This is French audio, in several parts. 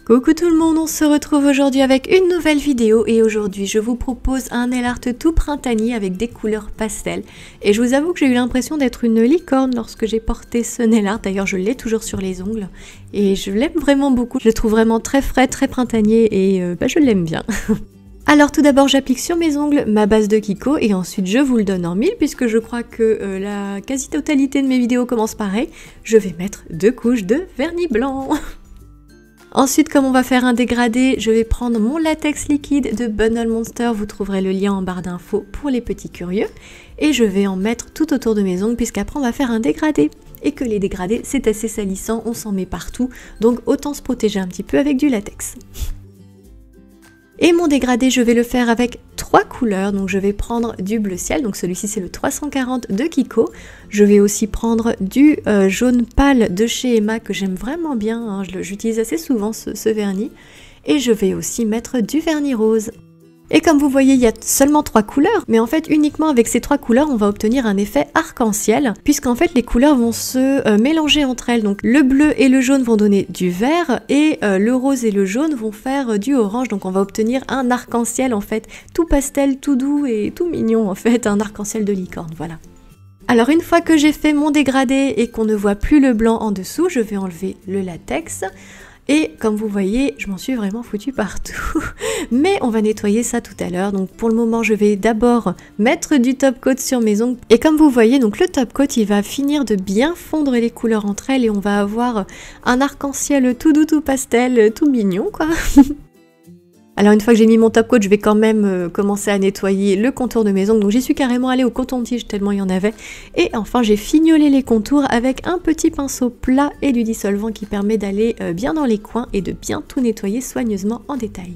Coucou tout le monde, on se retrouve aujourd'hui avec une nouvelle vidéo et aujourd'hui je vous propose un nail art tout printanier avec des couleurs pastel. Et je vous avoue que j'ai eu l'impression d'être une licorne lorsque j'ai porté ce nail art, d'ailleurs je l'ai toujours sur les ongles et je l'aime vraiment beaucoup. Je le trouve vraiment très frais, très printanier et je l'aime bien. Alors tout d'abord j'applique sur mes ongles ma base de Kiko et ensuite je vous le donne en mille puisque je crois que la quasi-totalité de mes vidéos commence pareil. Je vais mettre 2 couches de vernis blanc. Ensuite, comme on va faire un dégradé, je vais prendre mon latex liquide de Bundle Monster, vous trouverez le lien en barre d'infos pour les petits curieux, et je vais en mettre tout autour de mes ongles puisqu'après on va faire un dégradé. Et que les dégradés c'est assez salissant, on s'en met partout, donc autant se protéger un petit peu avec du latex. Et mon dégradé, je vais le faire avec 3 couleurs, donc je vais prendre du bleu ciel, donc celui-ci c'est le 340 de Kiko. Je vais aussi prendre du jaune pâle de chez Emma que j'aime vraiment bien, hein, j'utilise assez souvent ce vernis. Et je vais aussi mettre du vernis rose. Et comme vous voyez, il y a seulement 3 couleurs, mais en fait uniquement avec ces 3 couleurs on va obtenir un effet arc-en-ciel, puisqu'en fait les couleurs vont se mélanger entre elles. Donc le bleu et le jaune vont donner du vert, et le rose et le jaune vont faire du orange, donc on va obtenir un arc-en-ciel en fait, tout pastel, tout doux et tout mignon en fait, un arc-en-ciel de licorne, voilà. Alors une fois que j'ai fait mon dégradé et qu'on ne voit plus le blanc en dessous, je vais enlever le latex. Et comme vous voyez, je m'en suis vraiment foutue partout. Mais on va nettoyer ça tout à l'heure. Donc pour le moment, je vais d'abord mettre du top coat sur mes ongles. Et comme vous voyez, donc le top coat, il va finir de bien fondre les couleurs entre elles. Et on va avoir un arc-en-ciel tout doux, tout pastel, tout mignon quoi. Alors une fois que j'ai mis mon top coat, je vais quand même commencer à nettoyer le contour de mes ongles. Donc j'y suis carrément allée au coton-tige tellement il y en avait. Et enfin j'ai fignolé les contours avec un petit pinceau plat et du dissolvant qui permet d'aller bien dans les coins et de bien tout nettoyer soigneusement en détail.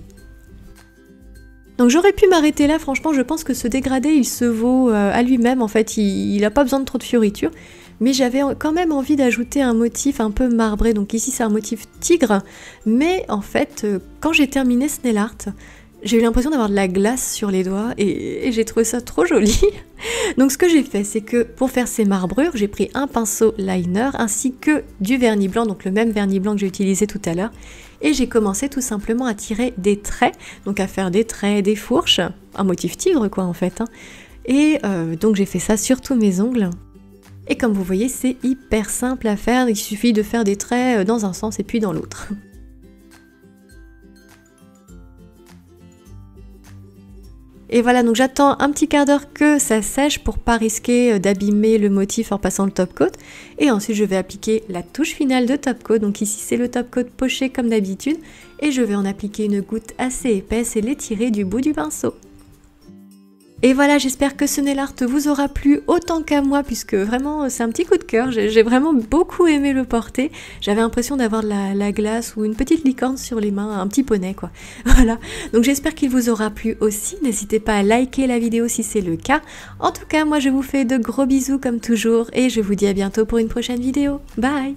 Donc j'aurais pu m'arrêter là, franchement je pense que ce dégradé il se vaut à lui-même, en fait il n'a pas besoin de trop de fioritures. Mais j'avais quand même envie d'ajouter un motif un peu marbré, donc ici c'est un motif tigre, mais en fait quand j'ai terminé ce nail art, j'ai eu l'impression d'avoir de la glace sur les doigts et j'ai trouvé ça trop joli. Donc ce que j'ai fait, c'est que pour faire ces marbrures, j'ai pris un pinceau liner ainsi que du vernis blanc, donc le même vernis blanc que j'ai utilisé tout à l'heure, et j'ai commencé tout simplement à tirer des traits, donc à faire des traits, des fourches, un motif tigre quoi en fait, hein. Et donc j'ai fait ça sur tous mes ongles. Et comme vous voyez, c'est hyper simple à faire, il suffit de faire des traits dans un sens et puis dans l'autre. Et voilà, donc j'attends un petit quart d'heure que ça sèche pour pas risquer d'abîmer le motif en passant le top coat. Et ensuite je vais appliquer la touche finale de top coat, donc ici c'est le top coat poché comme d'habitude. Et je vais en appliquer une goutte assez épaisse et l'étirer du bout du pinceau. Et voilà, j'espère que ce nail art vous aura plu autant qu'à moi, puisque vraiment c'est un petit coup de cœur, j'ai vraiment beaucoup aimé le porter. J'avais l'impression d'avoir de la glace ou une petite licorne sur les mains, un petit poney quoi. Voilà, donc j'espère qu'il vous aura plu aussi, n'hésitez pas à liker la vidéo si c'est le cas. En tout cas, moi je vous fais de gros bisous comme toujours, et je vous dis à bientôt pour une prochaine vidéo. Bye!